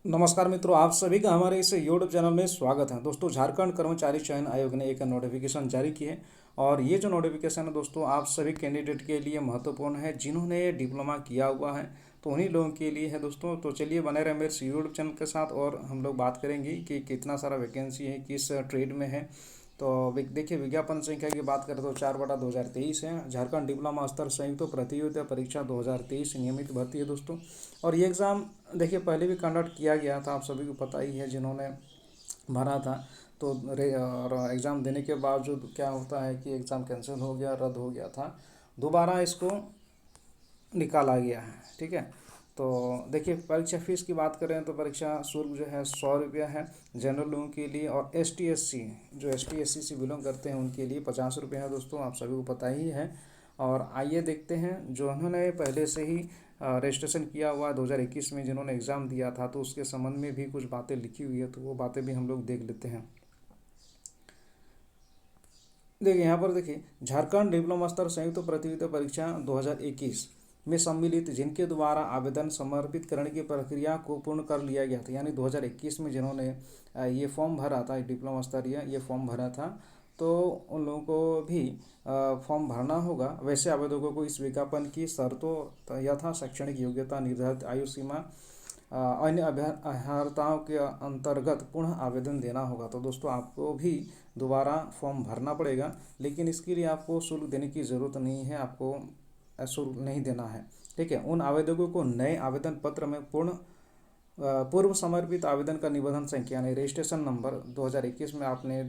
नमस्कार मित्रों, आप सभी का हमारे इस यूट्यूब चैनल में स्वागत है। दोस्तों, झारखंड कर्मचारी चयन आयोग ने एक नोटिफिकेशन जारी की है और ये जो नोटिफिकेशन है दोस्तों, आप सभी कैंडिडेट के लिए महत्वपूर्ण है जिन्होंने डिप्लोमा किया हुआ है। तो उन्हीं लोगों के लिए है दोस्तों। तो चलिए बने रहे मेरे इस यूट्यूब चैनल के साथ और हम लोग बात करेंगे कि कितना सारा वैकेंसी है, किस ट्रेड में है। तो देखिए, विज्ञापन संख्या की बात करें तो 4/2023 है। झारखंड डिप्लोमा स्तर संयुक्त प्रतियोगिता परीक्षा 2023 नियमित भर्ती है दोस्तों। और ये एग्ज़ाम देखिए पहले भी कंडक्ट किया गया था, आप सभी को पता ही है जिन्होंने भरा था। तो और एग्ज़ाम देने के बावजूद क्या होता है कि एग्ज़ाम कैंसिल हो गया, रद्द हो गया था। दोबारा इसको निकाला गया है, ठीक है। तो देखिए, परीक्षा फीस की बात करें तो परीक्षा शुल्क जो है 100 रुपया है जनरल लोगों के लिए। और ST SC, जो ST SC से बिलोंग करते हैं उनके लिए 50 रुपये है दोस्तों, आप सभी को पता ही है। और आइए देखते हैं, जो उन्होंने पहले से ही रजिस्ट्रेशन किया हुआ 2021 में जिन्होंने एग्ज़ाम दिया था, तो उसके संबंध में भी कुछ बातें लिखी हुई है, तो वो बातें भी हम लोग देख लेते हैं। देखिए यहाँ पर देखिए, झारखंड डिप्लोमा स्तर संयुक्त प्रतियोगिता परीक्षा 2021 में सम्मिलित जिनके द्वारा आवेदन समर्पित करने की प्रक्रिया को पूर्ण कर लिया गया था, यानी 2021 में जिन्होंने ये फॉर्म भरा था, डिप्लोमा स्तरीय ये फॉर्म भरा था, तो उन लोगों को भी फॉर्म भरना होगा। वैसे आवेदकों को इस विज्ञापन की शर्तों यथा शैक्षणिक योग्यता, निर्धारित आयु सीमा, अन्य अभ्यर्ताओं के अंतर्गत पुनः आवेदन देना होगा। तो दोस्तों, आपको भी दोबारा फॉर्म भरना पड़ेगा, लेकिन इसके लिए आपको शुल्क देने की ज़रूरत नहीं है, आपको शुल्क नहीं देना है, ठीक है। उन आवेदकों को नए आवेदन पत्र में पूर्व समर्पित आवेदन का निबंधन संख्या यानी रजिस्ट्रेशन नंबर 2021 में आपने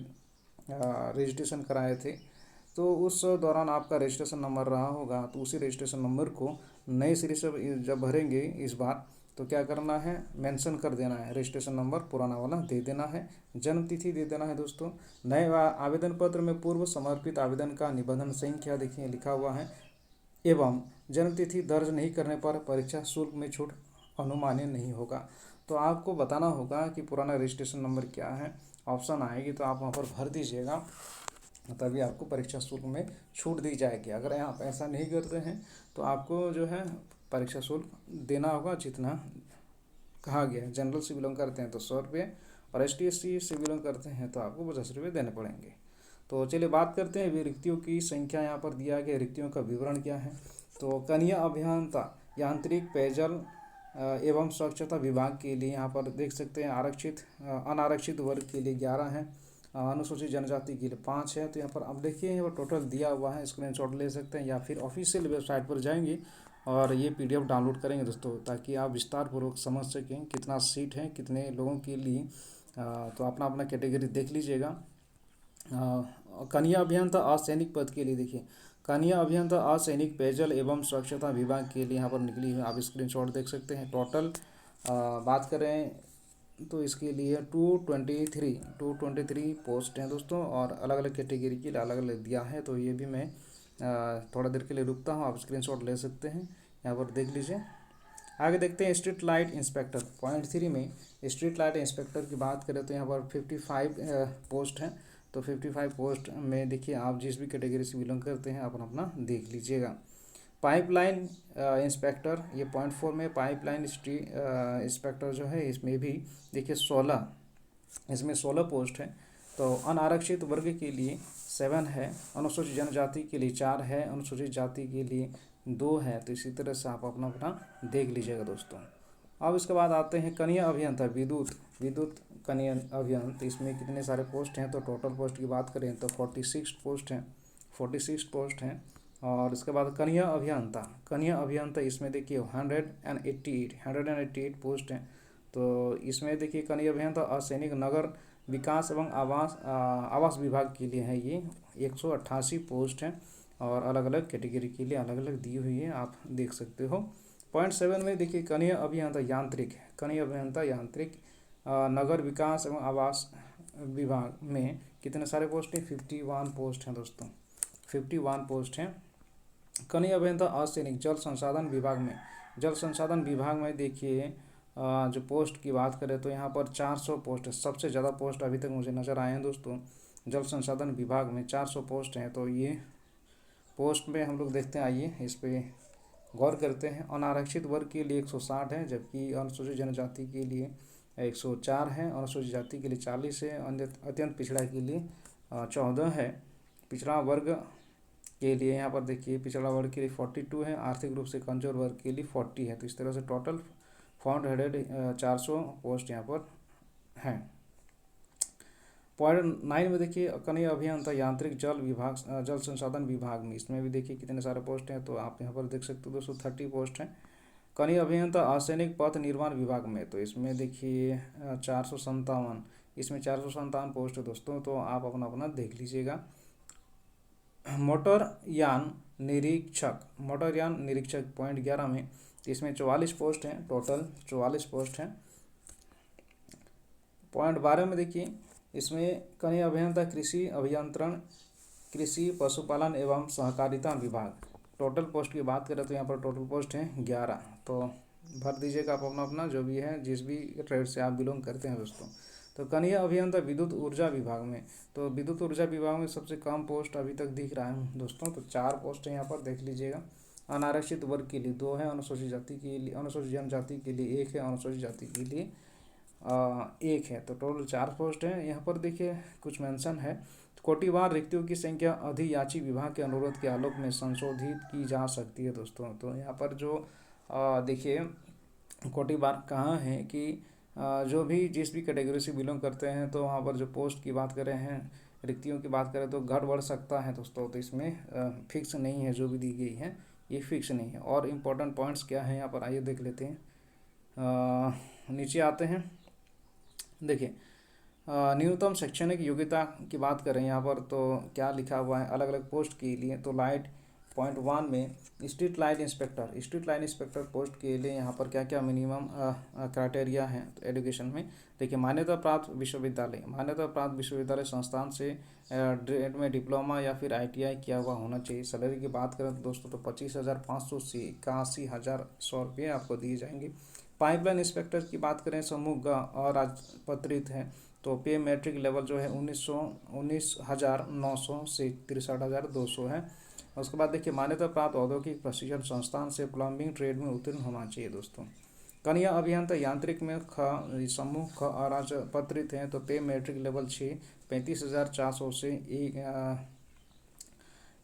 रजिस्ट्रेशन कराए थे, तो उस दौरान आपका रजिस्ट्रेशन नंबर रहा होगा, तो उसी रजिस्ट्रेशन नंबर को नए सिरे से जब भरेंगे इस बार, तो क्या करना है, मेंशन कर देना है, रजिस्ट्रेशन नंबर पुराना वाला दे देना है, जन्म तिथि दे देना है दोस्तों। नए आवेदन पत्र में पूर्व समर्पित आवेदन का निबंधन संख्या देखिए लिखा हुआ है, एवं जन्म तिथि दर्ज नहीं करने पर परीक्षा शुल्क में छूट अनुमान्य नहीं होगा। तो आपको बताना होगा कि पुराना रजिस्ट्रेशन नंबर क्या है, ऑप्शन आएगी तो आप वहाँ पर भर दीजिएगा, तभी आपको परीक्षा शुल्क में छूट दी जाएगी। अगर आप ऐसा नहीं करते हैं तो आपको जो है परीक्षा शुल्क देना होगा जितना कहा गया है। जनरल से बिलोंग करते हैं तो 100 रुपये, और ST SC से बिलोंग करते हैं तो आपको 50 रुपये देने पड़ेंगे। तो चलिए बात करते हैं अभी रिक्तियों की संख्या। यहाँ पर दिया गया रिक्तियों का विवरण क्या है। तो कन्या अभियंता यांत्रिक पेयजल एवं स्वच्छता विभाग के लिए यहाँ पर देख सकते हैं अनारक्षित वर्ग के लिए 11 है, अनुसूचित जनजाति के लिए 5 है। तो यहाँ पर अब देखिए, यहाँ पर टोटल दिया हुआ है, स्क्रीनशॉट ले सकते हैं या फिर ऑफिशियल वेबसाइट पर जाएंगे और ये PDF डाउनलोड करेंगे दोस्तों, ताकि आप विस्तार पूर्वक समझ सकें कितना सीट है, कितने लोगों के लिए। तो अपना अपना कैटेगरी देख लीजिएगा। कन्या अभियंता असैनिक पद के लिए देखिए, कन्या अभियंता असैनिक पेयजल एवं स्वच्छता विभाग के लिए यहाँ पर निकली है, आप स्क्रीनशॉट देख सकते हैं। टोटल बात करें तो इसके लिए 223 पोस्ट हैं दोस्तों, और अलग अलग कैटेगरी के लिए अलग अलग दिया है। तो ये भी मैं थोड़ा देर के लिए रुकता हूँ, आप स्क्रीनशॉट ले सकते हैं, यहाँ पर देख लीजिए। आगे देखते हैं स्ट्रीट लाइट इंस्पेक्टर पॉइंट 3 में। स्ट्रीट लाइट इंस्पेक्टर की बात करें तो यहाँ पर 55 पोस्ट हैं। तो 55 पोस्ट में देखिए, आप जिस भी कैटेगरी से बिलोंग करते हैं अपना अपना देख लीजिएगा। पाइपलाइन इंस्पेक्टर, ये पॉइंट 4 में पाइपलाइन इंस्पेक्टर जो है, इसमें भी देखिए 16, इसमें 16 पोस्ट है। तो अनारक्षित वर्ग के लिए 7 है, अनुसूचित जनजाति के लिए 4 है, अनुसूचित जाति के लिए 2 है। तो इसी तरह से आप अपना अपना देख लीजिएगा दोस्तों। अब इसके बाद आते हैं कन्या अभियंता विद्युत कन्या अभियंता, इसमें कितने सारे पोस्ट हैं। तो टोटल पोस्ट की बात करें तो 46 पोस्ट हैं। और इसके बाद कन्या अभियंता इसमें देखिए 188 पोस्ट हैं। तो इसमें देखिए कन्या अभियंता असैनिक नगर विकास एवं आवास विभाग के लिए है, ये 188 पोस्ट हैं, और अलग अलग कैटेगरी के लिए अलग अलग दी हुई है, आप देख सकते हो। पॉइंट 7 में देखिए कन्या अभियंता यांत्रिक नगर विकास एवं आवास विभाग में कितने सारे पोस्ट हैं, 51 पोस्ट हैं दोस्तों, 51 पोस्ट हैं। कन्या अभियंता असैनिक जल संसाधन विभाग में देखिए, जो पोस्ट की बात करें तो यहाँ पर 400 पोस्ट है, सबसे ज़्यादा पोस्ट अभी तक मुझे नज़र आए हैं दोस्तों। जल संसाधन विभाग में 400 पोस्ट हैं। तो ये पोस्ट में हम लोग देखते हैं, आइए इस पर गौर करते हैं। अनारक्षित वर्ग के लिए 160 है, जबकि अनुसूचित जनजाति के लिए 104 है, अनुसूचित जाति के लिए 40 है, अत्यंत पिछड़ा के लिए 14 है, पिछड़ा वर्ग के लिए यहाँ पर देखिए पिछड़ा वर्ग के लिए 42 है, आर्थिक रूप से कमजोर वर्ग के लिए 40 है। तो इस तरह से टोटल 400 पोस्ट यहाँ पर हैं। पॉइंट 9 में देखिए कनीय अभियंता यांत्रिक जल विभाग, जल संसाधन विभाग में, इसमें भी देखिए कितने सारे पोस्ट हैं। तो आप यहाँ पर देख सकते हो दोस्तों 30 पोस्ट हैं। कनीय अभियंता असैनिक पथ निर्माण विभाग में, तो इसमें देखिए 457, इसमें 457 पोस्ट है दोस्तों। तो आप अपना अपना देख लीजिएगा। मोटरयान निरीक्षक, मोटरयान निरीक्षक पॉइंट 11 में, इसमें 44 पोस्ट हैं, टोटल 44 पोस्ट हैं। पॉइंट 12 में देखिए इसमें कनीय अभियंता कृषि अभियंत्रण, कृषि पशुपालन एवं सहकारिता विभाग, टोटल पोस्ट की बात करें तो यहाँ पर टोटल पोस्ट हैं 11। तो भर दीजिएगा आप अपना अपना जो भी है, जिस भी ट्रेड से आप बिलोंग करते हैं दोस्तों। तो कनीय अभियंता विद्युत ऊर्जा विभाग में, तो विद्युत ऊर्जा विभाग में सबसे कम पोस्ट अभी तक दिख रहा है दोस्तों। तो 4 पोस्ट है यहाँ पर, देख लीजिएगा। अनारक्षित वर्ग के लिए 2 है, अनुसूचित जाति के लिए, अनुसूचित जनजाति के लिए 1 है, अनुसूचित जाति के लिए 1 है। तो टोटल 4 पोस्ट है। यहाँ पर देखिए कुछ मेंशन है, कोटिवार रिक्तियों की संख्या अधियाची विभाग के अनुरोध के आलोक में संशोधित की जा सकती है दोस्तों। तो यहाँ पर जो देखिए कोटिवार कहाँ है कि जो भी जिस भी कैटेगरी से बिलोंग करते हैं, तो वहाँ पर जो पोस्ट की बात करें हैं, रिक्तियों की बात करें तो घट बढ़ सकता है दोस्तों। तो इसमें फिक्स नहीं है, जो भी दी गई है ये फिक्स नहीं है। और इम्पोर्टेंट पॉइंट्स क्या है यहाँ पर आइए देख लेते हैं। नीचे आते हैं, देखिए न्यूनतम शैक्षणिक योग्यता की बात करें यहाँ पर, तो क्या लिखा हुआ है अलग अलग पोस्ट के लिए। तो लाइट पॉइंट 1 में street light inspector, street light inspector post के लिए यहाँ पर क्या क्या मिनिमम क्राइटेरिया है तो एजुकेशन में देखिए, मान्यता प्राप्त विश्वविद्यालय, मान्यता प्राप्त विश्वविद्यालय संस्थान से ट्रेड में डिप्लोमा या फिर ITI किया हुआ होना चाहिए। सैलरी की बात करें तो दोस्तों तो 25,500 से 81,100 रुपये आपको दिए जाएंगे। पाइपलाइन इंस्पेक्टर की बात करें, समूह अराजपत्रित है, तो पे मैट्रिक लेवल जो है 19,900 से 63,200 है। उसके बाद देखिए मान्यता प्राप्त औद्योगिक प्रशिक्षण संस्थान से प्लम्बिंग ट्रेड में उत्तीर्ण होना चाहिए दोस्तों। कनीय अभियंता यांत्रिक में समूह ख अराजपत्रित हैं, तो पे मैट्रिक लेवल 6 35,400 से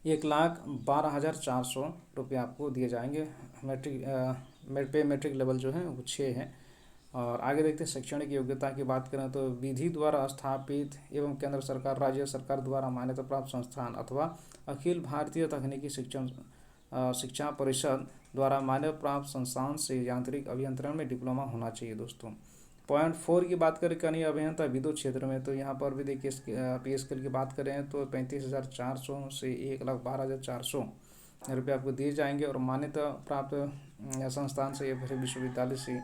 1,12,400 रुपये आपको दिए जाएंगे। पे मैट्रिक लेवल जो है वो 6 है। और आगे देखते हैं शैक्षणिक योग्यता की बात करें तो विधि द्वारा स्थापित एवं केंद्र सरकार राज्य सरकार द्वारा मान्यता प्राप्त संस्थान अथवा अखिल भारतीय तकनीकी शिक्षा परिषद द्वारा मान्यता प्राप्त संस्थान से यांत्रिक अभियंत्रण में डिप्लोमा होना चाहिए दोस्तों। पॉइंट 4 की बात करें कनीय अभियंता विद्युत क्षेत्र में, तो यहाँ पर भी देखिए पे स्केल की बात करें तो 35,400 से 1,12,400 रुपये आपको दिए जाएंगे। और मान्यता प्राप्त संस्थान से या फिर विश्वविद्यालय से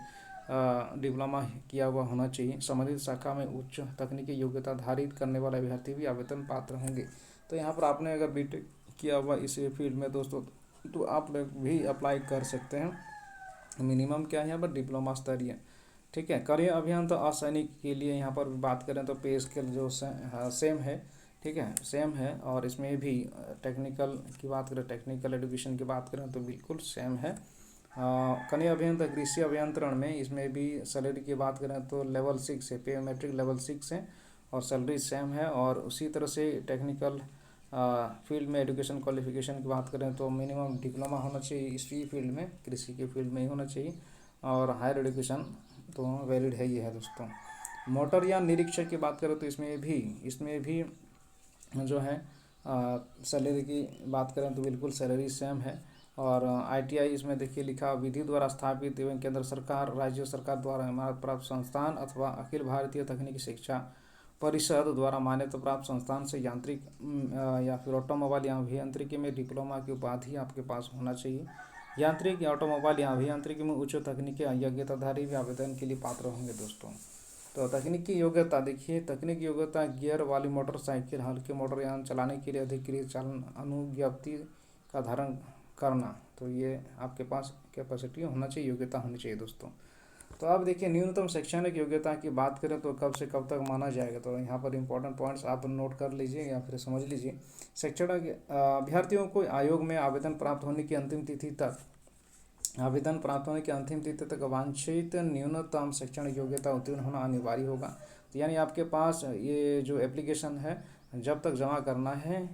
डिप्लोमा किया हुआ होना चाहिए। संबंधित शाखा में उच्च तकनीकी योग्यता धारित करने वाले अभ्यर्थी भी आवेदन पात्र होंगे। तो यहाँ पर आपने अगर बीटेक किया हुआ इस फील्ड में दोस्तों, तो आप लोग भी अप्लाई कर सकते हैं। मिनिमम क्या है यहाँ पर डिप्लोमा स्तरीय, ठीक है। कनीय अभियंता असैनिक के लिए यहाँ पर बात करें तो पे स्केल जो सेम है, ठीक है, सेम है। और इसमें भी टेक्निकल की बात करें, टेक्निकल एजुकेशन की बात करें तो बिल्कुल सेम है। कनीय अभियंता कृषि अभियंत्रण में, इसमें भी सैलरी की बात करें तो लेवल 6 है, पे मैट्रिक लेवल 6 है और सैलरी सेम है। और उसी तरह से टेक्निकल फील्ड में एजुकेशन क्वालिफिकेशन की बात करें तो मिनिमम डिप्लोमा होना चाहिए इसी फील्ड में, कृषि के फील्ड में ही होना चाहिए। और हायर एजुकेशन तो वैलिड है ही है दोस्तों। मोटरयान निरीक्षक की बात करें तो इसमें भी जो है सैलरी की बात करें तो बिल्कुल सैलरी सेम है। और ITI इसमें देखिए लिखा विधि द्वारा स्थापित एवं केंद्र सरकार राज्य सरकार द्वारा इमारत प्राप्त संस्थान अथवा अखिल भारतीय तकनीकी शिक्षा परिषद द्वारा मान्यता प्राप्त संस्थान से यांत्रिक या फिर ऑटोमोबाइल या अभियांत्रिकी में डिप्लोमा की उपाधि आपके पास होना चाहिए। यांत्रिक या ऑटोमोबाइल या अभियांत्रिकी में उच्च तकनीकी योग्यताधारी भी आवेदन के लिए पात्र होंगे दोस्तों। तो तकनीकी योग्यता देखिए, तकनीकी योग्यता गियर वाली मोटरसाइकिल हल्के मोटरयान चलाने के लिए अधिकृत चालन अनुज्ञप्ति का धारण करना, तो ये आपके पास कैपेसिटी होना चाहिए, योग्यता होनी चाहिए दोस्तों। तो अब देखिए न्यूनतम शैक्षणिक योग्यता की बात करें तो कब से कब तक माना जाएगा, तो यहाँ पर इंपॉर्टेंट पॉइंट्स आप नोट कर लीजिए या फिर समझ लीजिए। शैक्षणिक अभ्यर्थियों को आयोग में आवेदन प्राप्त होने की अंतिम तिथि तक आवेदन प्राप्त होने की अंतिम तिथि तक वांछित न्यूनतम शैक्षणिक योग्यता उत्तीर्ण होना अनिवार्य होगा। तो यानी आपके पास ये जो एप्लीकेशन है जब तक जमा करना है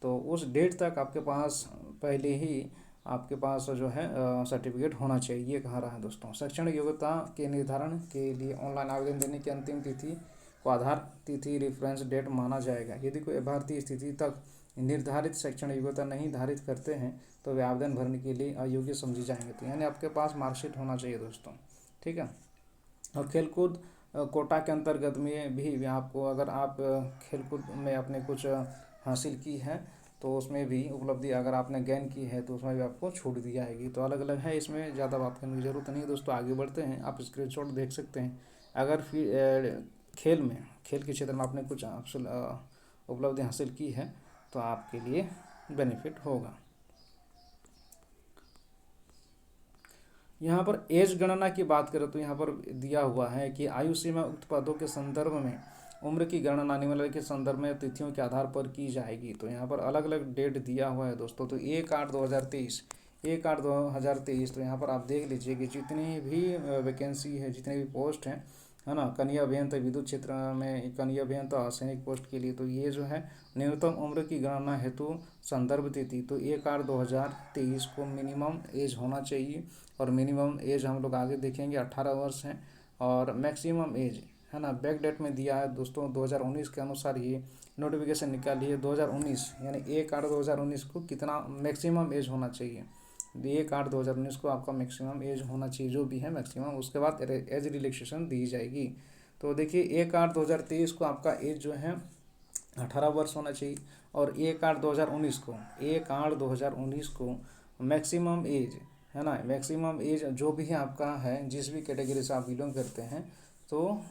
तो उस डेट तक आपके पास पहले ही आपके पास जो है सर्टिफिकेट होना चाहिए। ये कहा रहा है दोस्तों। शैक्षणिक योग्यता के निर्धारण के लिए ऑनलाइन आवेदन देने की अंतिम तिथि को आधार तिथि रेफरेंस डेट माना जाएगा। यदि कोई अभ्यर्थी स्थिति तक निर्धारित शैक्षणिक योग्यता नहीं धारित करते हैं तो वे आवेदन भरने के लिए अयोग्य समझे जाएंगे। तो यानी आपके पास मार्कशीट होना चाहिए दोस्तों, ठीक है। और खेलकूद कोटा के अंतर्गत में भी आपको, अगर आप खेलकूद में आपने कुछ हासिल की है तो उसमें भी उपलब्धि अगर आपने गेन की है तो उसमें भी आपको छूट दी जाएगी। तो अलग अलग है, इसमें ज़्यादा बात करने की ज़रूरत नहीं है दोस्तों। आगे बढ़ते हैं, आप स्क्रीनशॉट देख सकते हैं। अगर फिर खेल के क्षेत्र में आपने कुछ उपलब्धि हासिल की है तो आपके लिए बेनिफिट होगा। यहाँ पर एज गणना की बात करें तो यहाँ पर दिया हुआ है कि आयु सीमा उक्त पदों के संदर्भ में उम्र की गणना निम्नलिखित के संदर्भ में तिथियों के आधार पर की जाएगी। तो यहाँ पर अलग अलग डेट दिया हुआ है दोस्तों। तो 1/8/2023 1/8/2023 तो यहाँ पर आप देख लीजिए कि जितनी भी वैकेंसी है, जितने भी पोस्ट हैं, है ना, कनीय अभियंता विद्युत क्षेत्र में कनीय अभियंता सैनिक पोस्ट के लिए, तो ये जो है न्यूनतम उम्र की गणना हेतु संदर्भ तिथि तो 1/8/2023 को मिनिमम एज होना चाहिए। और मिनिमम एज हम लोग आगे देखेंगे 18 वर्ष है। और मैक्सिमम एज, है ना, बैक डेट में दिया है दोस्तों 2019 के अनुसार ये नोटिफिकेशन निकाली है 2019, यानी 1/8/2019 को कितना मैक्सिमम एज होना चाहिए। 1/8/2019 को आपका मैक्सिमम एज होना चाहिए, जो भी है मैक्सिमम। उसके बाद एज रिलैक्सेशन दी जाएगी। तो देखिए 1/8/2023 को आपका एज जो है 18 वर्ष होना चाहिए। और 1/8/2019 को मैक्सिमम एज, है ना, मैक्सिमम एज जो भी है आपका है, जिस भी कैटेगरी से आप बिलोंग करते हैं, तो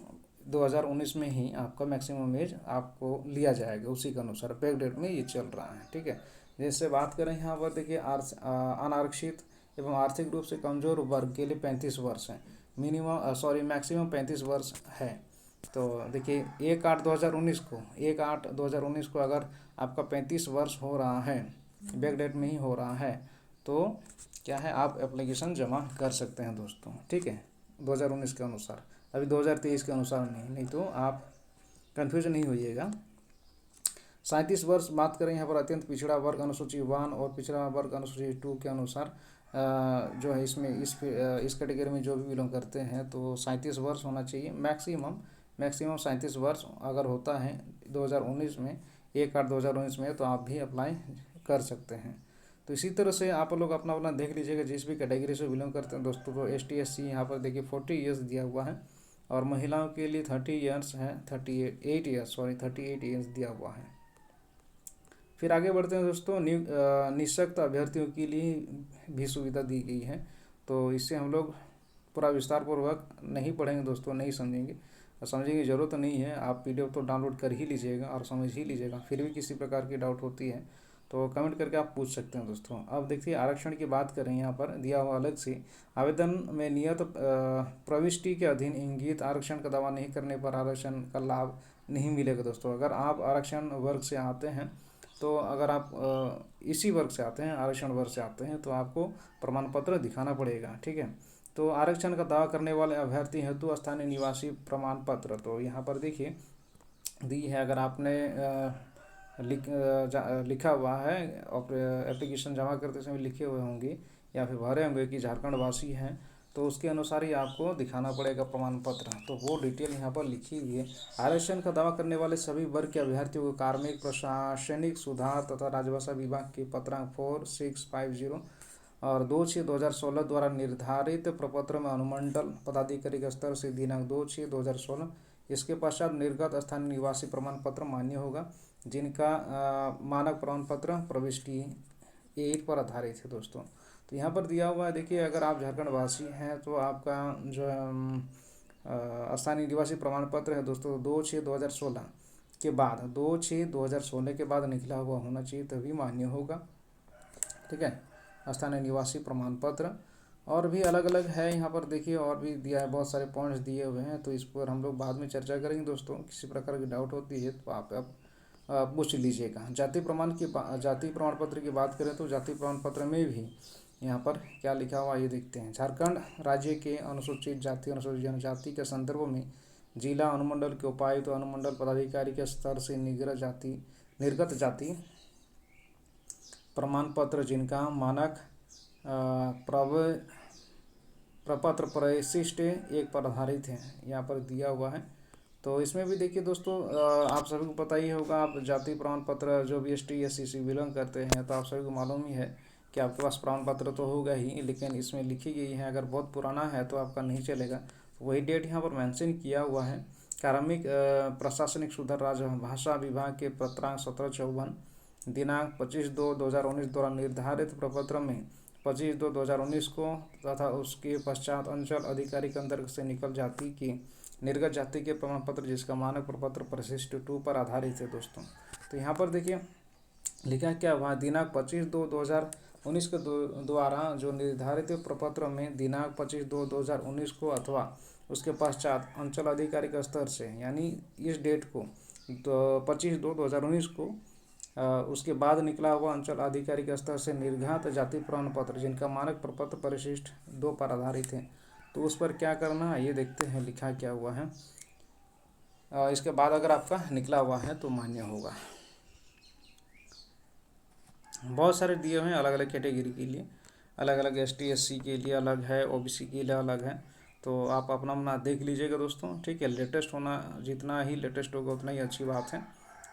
2019 में ही आपका मैक्सिमम एज आपको लिया जाएगा। उसी के अनुसार बैक डेट में ये चल रहा है, ठीक है। जैसे बात करें यहाँ पर देखिए अनारक्षित एवं आर्थिक रूप से कमजोर वर्ग के लिए 35 वर्ष है। मैक्सिमम 35 वर्ष है। तो देखिए 1/8/2019 को अगर आपका 35 वर्ष हो रहा है, बैक डेट में ही हो रहा है, तो क्या है, आप एप्लीकेशन जमा कर सकते हैं दोस्तों, ठीक है, 2019 के अनुसार। अभी 2023 के अनुसार नहीं तो आप कन्फ्यूज नहीं होइएगा। 37 वर्ष बात करें यहाँ पर अत्यंत पिछड़ा वर्ग अनुसूची 1 और पिछड़ा वर्ग अनुसूची 2 के अनुसार जो है इसमें इस कैटेगरी में जो भी बिलोंग करते हैं तो 37 वर्ष होना चाहिए मैक्सिमम 37 वर्ष अगर होता है 2019 में 1/8/2019 में तो आप भी अप्लाई कर सकते हैं। तो इसी तरह से आप लोग अपना अपना देख लीजिएगा जिस भी कैटेगरी से बिलोंग करते हैं दोस्तों। तो ST SC यहाँ पर देखिए 40 ईयर्स दिया हुआ है और महिलाओं के लिए 30 ईयर्स है, 38 ईयर्स दिया हुआ है। फिर आगे बढ़ते हैं दोस्तों। निःशक्त अभ्यर्थियों के लिए भी सुविधा दी गई है। तो इससे हम लोग पूरा विस्तार पूर्वक नहीं पढ़ेंगे दोस्तों, नहीं समझेंगे और समझने की ज़रूरत नहीं है। आप PDF तो डाउनलोड कर ही लीजिएगा और समझ ही लीजिएगा। फिर भी किसी प्रकार की डाउट होती है तो कमेंट करके आप पूछ सकते हैं दोस्तों। अब देखिए आरक्षण की बात करें, यहाँ पर दिया हुआ अलग से आवेदन में नियत प्रविष्टि के अधीन इंगित आरक्षण का दावा नहीं करने पर आरक्षण का लाभ नहीं मिलेगा दोस्तों। अगर आप आरक्षण वर्ग से आते हैं तो अगर आप इसी वर्ग से आते हैं, आरक्षण वर्ग से आते हैं, तो आपको प्रमाण पत्र दिखाना पड़ेगा, ठीक है। तो आरक्षण का दावा करने वाले अभ्यर्थी हेतु स्थानीय निवासी प्रमाण पत्र, तो यहाँ पर देखिए दी है। अगर आपने लिखा हुआ है और एप्लीकेशन जमा करते समय लिखे हुए होंगे या फिर भरे होंगे कि झारखंड वासी हैं, तो उसके अनुसार ही आपको दिखाना पड़ेगा प्रमाण पत्र। तो वो डिटेल यहाँ पर लिखी हुई है। आरक्षण का दावा करने वाले सभी वर्ग के अभ्यर्थियों को कार्मिक, प्रशासनिक सुधार तथा राजभाषा विभाग के पत्रांक 4650 और 2/6/2016 द्वारा निर्धारित प्रपत्र में अनुमंडल पदाधिकारी के स्तर से दिनांक 2/6/2016 इसके पश्चात निर्गत स्थानीय निवासी प्रमाण पत्र मान्य होगा, जिनका मानक प्रमाण पत्र प्रविष्टि 1 पर आधारित है दोस्तों। तो यहाँ पर दिया हुआ है, देखिए अगर आप झारखंड वासी हैं तो आपका जो स्थानीय निवासी प्रमाण पत्र है दोस्तों 2/6/2016 के बाद 2/6/2016 के बाद निकला हुआ होना चाहिए, तभी मान्य होगा, ठीक है, स्थानीय निवासी प्रमाण पत्र। और भी अलग अलग है यहाँ पर देखिए, और भी दिया है, बहुत सारे पॉइंट्स दिए हुए हैं। तो इस पर हम लोग बाद में चर्चा करेंगे दोस्तों। किसी प्रकार की डाउट होती है तो आप पूछ लीजिएगा। जाति प्रमाण पत्र की बात करें तो जाति प्रमाण पत्र में भी यहाँ पर क्या लिखा हुआ ये देखते हैं। झारखंड राज्य के अनुसूचित जाति अनुसूचित जनजाति के संदर्भ में जिला अनुमंडल के उपायुक्त अनुमंडल पदाधिकारी के स्तर से निर्गत जाति प्रमाण पत्र जिनका मानक प्रपत्र परिशिष्ट एक पर आधारित है, यहाँ पर दिया हुआ है। तो इसमें भी देखिए दोस्तों, आप सभी को पता ही होगा, आप जाति प्रमाण पत्र जो भी ST SC से बिलोंग करते हैं तो आप सभी को मालूम ही है कि आपके पास प्रमाण पत्र तो होगा ही, लेकिन इसमें लिखी गई है अगर बहुत पुराना है तो आपका नहीं चलेगा। वही डेट यहाँ पर मेंशन किया हुआ है। कार्मिक प्रशासनिक सुधार राजभाषा विभाग के पत्रांक 1754 दिनांक 25/2/2019 द्वारा निर्धारित प्रपत्र में 25/2/2019 को तथा उसके पश्चात अंचल अधिकारी के अंतर्गत से निकल जाति की निर्गत जाति के प्रमाण पत्र जिसका मानक प्रपत्र परिशिष्ट 2 पर आधारित है दोस्तों। तो यहाँ पर देखिए लिखा क्या हुआ, दिनांक 25/2/2019 के द्वारा जो निर्धारित प्रपत्र में दिनांक 25/2/2019 को अथवा उसके पश्चात अंचल अधिकारी के स्तर से, यानी इस डेट को तो 25/2/2019 को उसके बाद निकला हुआ अंचल अधिकारी के स्तर से निर्घात जाति प्रमाण पत्र जिनका मानक प्रपत्र परिशिष्ट 2 पर आधारित है, तो उस पर क्या करना है ये देखते हैं लिखा क्या हुआ है। इसके बाद अगर आपका निकला हुआ है तो मान्य होगा। बहुत सारे दिए हुए हैं अलग अलग कैटेगरी के लिए, अलग अलग ST SC के लिए अलग है, OBC के लिए अलग है, तो आप अपना अपना देख लीजिएगा दोस्तों, ठीक है। लेटेस्ट होना, जितना ही लेटेस्ट होगा उतना ही अच्छी बात है,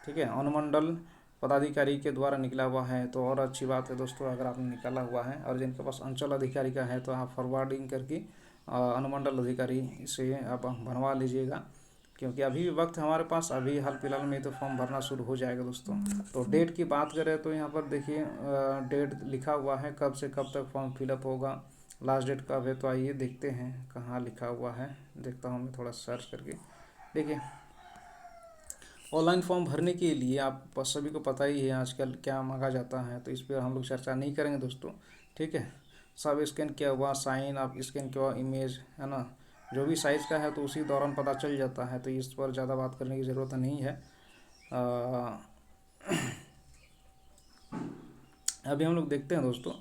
ठीक है। अनुमंडल पदाधिकारी के द्वारा निकला हुआ है तो और अच्छी बात है दोस्तों अगर आपने निकाला हुआ है, और जिनके पास अंचल अधिकारी का है तो आप फॉरवर्डिंग करके अनुमंडल अधिकारी से आप बनवा लीजिएगा, क्योंकि अभी भी वक्त हमारे पास, अभी हाल फिलहाल में तो फॉर्म भरना शुरू हो जाएगा दोस्तों। तो डेट की बात करें तो यहाँ पर देखिए डेट लिखा हुआ है कब से कब तक फॉर्म फिलअप होगा, लास्ट डेट कब है, तो आइए देखते हैं कहाँ लिखा हुआ है। देखता हूँ मैं थोड़ा सर्च करके। देखिए ऑनलाइन फॉर्म भरने के लिए आप सभी को पता ही है आजकल क्या मांगा जाता है, तो इस पर हम लोग चर्चा नहीं करेंगे दोस्तों, ठीक है। सब स्कैन किया हुआ साइन, आप स्कैन किया हुआ इमेज, है ना, जो भी साइज़ का है तो उसी दौरान पता चल जाता है, तो इस पर ज़्यादा बात करने की ज़रूरत नहीं है। अभी हम लोग देखते हैं दोस्तों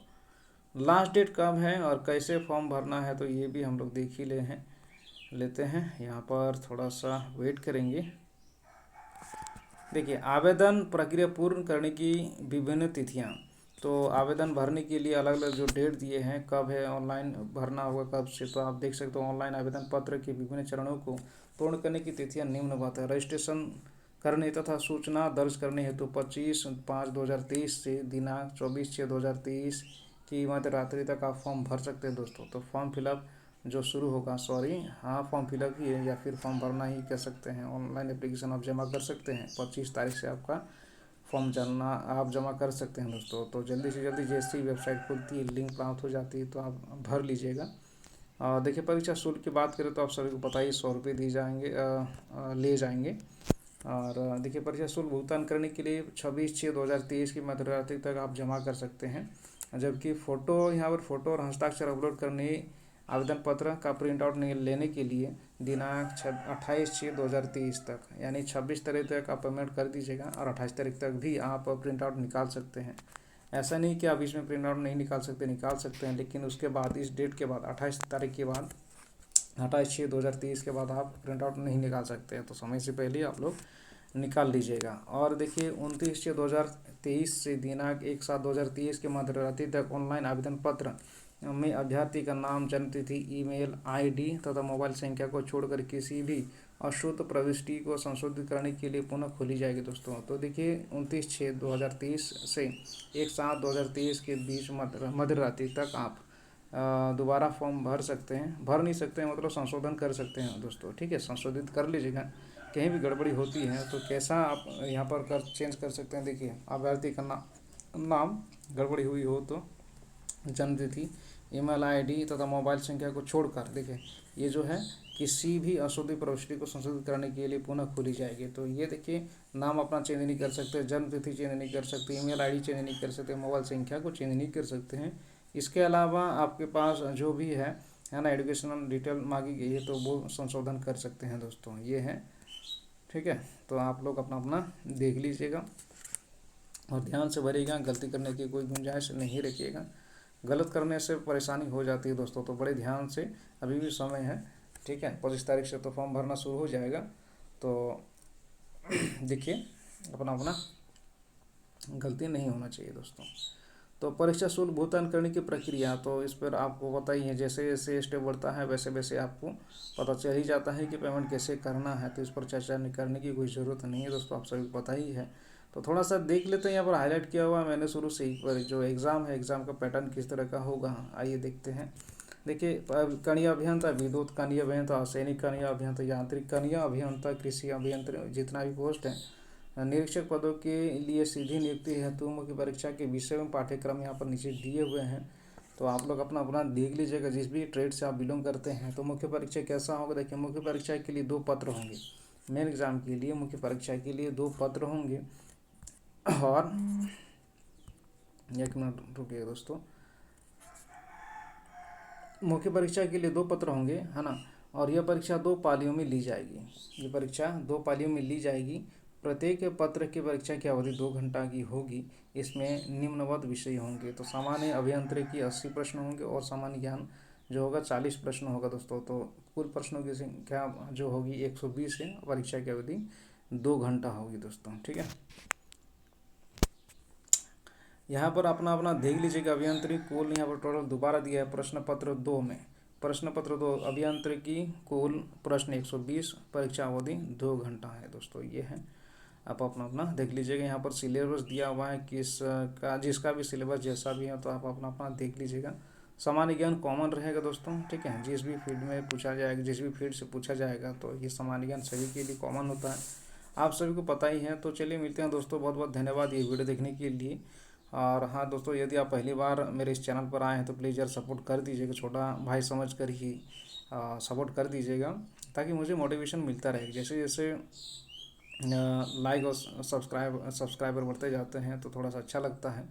लास्ट डेट कब है और कैसे फॉर्म भरना है, तो ये भी हम लोग देख ही लेते हैं। यहाँ पर थोड़ा सा वेट करेंगे। देखिए आवेदन प्रक्रिया पूर्ण करने की विभिन्न तिथियाँ, तो आवेदन भरने के लिए अलग अलग जो डेट दिए हैं, कब है ऑनलाइन भरना होगा कब से, तो आप देख सकते हो ऑनलाइन आवेदन पत्र के विभिन्न चरणों को पूर्ण करने की तिथियाँ निम्नवत है। रजिस्ट्रेशन करने तथा सूचना दर्ज करने हेतु 25/5/2023 से दिनांक 24/6/2023 की मध्य रात्रि तक आप फॉर्म भर सकते हैं दोस्तों। तो फॉर्म फिलअप जो शुरू होगा, फॉर्म फिलअप ही है या फिर फॉर्म भरना ही कह सकते हैं, ऑनलाइन एप्लीकेशन आप जमा कर सकते हैं। 25 तारीख से आपका फॉर्म आप जमा कर सकते हैं दोस्तों। तो जल्दी से जल्दी जैसे ही वेबसाइट खुलती है, लिंक प्राप्त हो जाती है तो आप भर लीजिएगा। देखिए परीक्षा शुल्क की बात करें तो आप सभी को पता ही 100 रुपये ले जाएंगे। और देखिए परीक्षा शुल्क भुगतान करने के लिए 26/6/2023 की मध्य रात्रि तक आप जमा कर सकते हैं, जबकि यहाँ पर फ़ोटो और हस्ताक्षर अपलोड करने आवेदन पत्र का प्रिंट आउट लेने के लिए दिनांक 28/6/2023 तक, यानी 26 तारीख तक आप पेमेंट कर दीजिएगा और 28 तारीख तक भी आप प्रिंट आउट निकाल सकते हैं। ऐसा नहीं कि आप इसमें प्रिंट आउट नहीं निकाल सकते हैं, लेकिन उसके बाद इस डेट के बाद 28 तारीख के बाद 28/6/2023 के बाद आप प्रिंट आउट नहीं निकाल सकते हैं, तो समय से पहले आप लोग निकाल लीजिएगा। और देखिए 29/6/2023 से दिनांक 1/7/2023 के मध्य रात्रि तक ऑनलाइन आवेदन पत्र में अभ्यर्थी का नाम, जन्म तिथि, ईमेल आईडी तथा मोबाइल संख्या को छोड़कर किसी भी अशुद्ध प्रविष्टि को संशोधित करने के लिए पुनः खोली जाएगी दोस्तों। तो देखिए 29/6/2023 से 1/7/2023 के बीच मध्य रात्रि तक आप दोबारा फॉर्म भर नहीं सकते हैं मतलब संशोधन कर सकते हैं दोस्तों, ठीक है। संशोधित कर लीजिएगा, कहीं भी गड़बड़ी होती है तो कैसा आप यहाँ पर चेंज कर सकते हैं। देखिए अभ्यर्थी का नाम गड़बड़ी हुई हो तो जन्म तिथि, ईमेल आईडी तथा मोबाइल संख्या को छोड़कर, देखिए ये जो है किसी भी अशुद्ध प्रविष्टि को संशोधित करने के लिए पुनः खोली जाएगी। तो ये देखिए नाम अपना चेंज नहीं कर सकते, जन्म तिथि चेंज नहीं कर सकते, ईमेल आईडी चेंज नहीं कर सकते, मोबाइल संख्या को चेंज नहीं कर सकते हैं। इसके अलावा आपके पास जो भी है ना एजुकेशनल डिटेल मांगी गई है तो वो संशोधन कर सकते हैं दोस्तों, ये है, ठीक है। तो आप लोग अपना देख लीजिएगा और ध्यान से भरिएगा, गलती करने की कोई गुंजाइश नहीं रखिएगा। गलत करने से परेशानी हो जाती है दोस्तों, तो बड़े ध्यान से, अभी भी समय है, ठीक है। 25 तारीख से तो फॉर्म भरना शुरू हो जाएगा, तो देखिए अपना अपना गलती नहीं होना चाहिए दोस्तों। तो परीक्षा शुल्क भुगतान करने की प्रक्रिया, तो इस पर आपको पता ही है, जैसे जैसे स्टेप बढ़ता है वैसे वैसे आपको पता चल ही जाता है कि पेमेंट कैसे करना है, तो इस पर चर्चा करने की कोई ज़रूरत नहीं है दोस्तों, आप सभी को पता ही है। तो थोड़ा सा देख लेते हैं, यहाँ पर हाईलाइट किया हुआ है मैंने शुरू से ही, पर जो एग्ज़ाम है, एग्ज़ाम का पैटर्न किस तरह का होगा, आइए देखते हैं। देखिए, कनीय अभियंता, विद्युत कनीय अभियंता, सैनिक कनीय अभियंता, यांत्रिक कनीय अभियंता, कृषि अभियंता, जितना भी पोस्ट है, निरीक्षक पदों के लिए सीधी नियुक्ति हेतु मुख्य परीक्षा के विषय एवं पाठ्यक्रम यहाँ पर नीचे दिए हुए हैं, तो आप लोग अपना अपना देख लीजिएगा। जिस भी ट्रेड से आप बिलोंग करते हैं, तो मुख्य परीक्षा कैसा होगा, देखिए मुख्य परीक्षा के लिए 2 पत्र होंगे, मेन एग्जाम के लिए मुख्य परीक्षा के लिए 2 पत्र होंगे। और 1 मिनट रुकिए दोस्तों, मुख्य परीक्षा के लिए 2 पत्र होंगे, है ना। और यह परीक्षा 2 पालियों में ली जाएगी, ये परीक्षा 2 पालियों में ली जाएगी। प्रत्येक पत्र की परीक्षा की अवधि 2 घंटा की होगी। इसमें निम्नवत विषय होंगे, तो सामान्य अभियांत्रिकी 80 प्रश्न होंगे और सामान्य ज्ञान जो होगा 40 प्रश्न होगा दोस्तों। तो कुल प्रश्नों की संख्या जो होगी 120 है। परीक्षा की अवधि 2 घंटा होगी दोस्तों, ठीक है। यहाँ पर अपना अपना देख लीजिएगा। अभियांत्रिकी कुल यहाँ पर टोटल दोबारा दिया है प्रश्न पत्र 2 में, प्रश्न पत्र 2 अभियांत्रिकी कुल प्रश्न 120, परीक्षा अवधि 2 घंटा है दोस्तों, ये है। आप अपना अपना देख लीजिएगा। यहाँ पर सिलेबस दिया हुआ है किस का, जिसका भी सिलेबस जैसा भी है, तो आप अपना अपना देख लीजिएगा। सामान्य ज्ञान कॉमन रहेगा दोस्तों, ठीक है। जिस भी फील्ड में पूछा जाएगा, जिस भी फील्ड से पूछा जाएगा, तो ये सामान्य ज्ञान सभी के लिए कॉमन होता है, आप सभी को पता ही है। तो चलिए मिलते हैं दोस्तों, बहुत बहुत धन्यवाद ये वीडियो देखने के लिए। और हाँ दोस्तों, यदि आप पहली बार मेरे इस चैनल पर आए हैं तो प्लीज़ यार सपोर्ट कर दीजिएगा, छोटा भाई समझ कर ही सपोर्ट कर दीजिएगा, ताकि मुझे मोटिवेशन मिलता रहे। जैसे जैसे लाइक और सब्सक्राइबर बढ़ते जाते हैं तो थोड़ा सा अच्छा लगता है।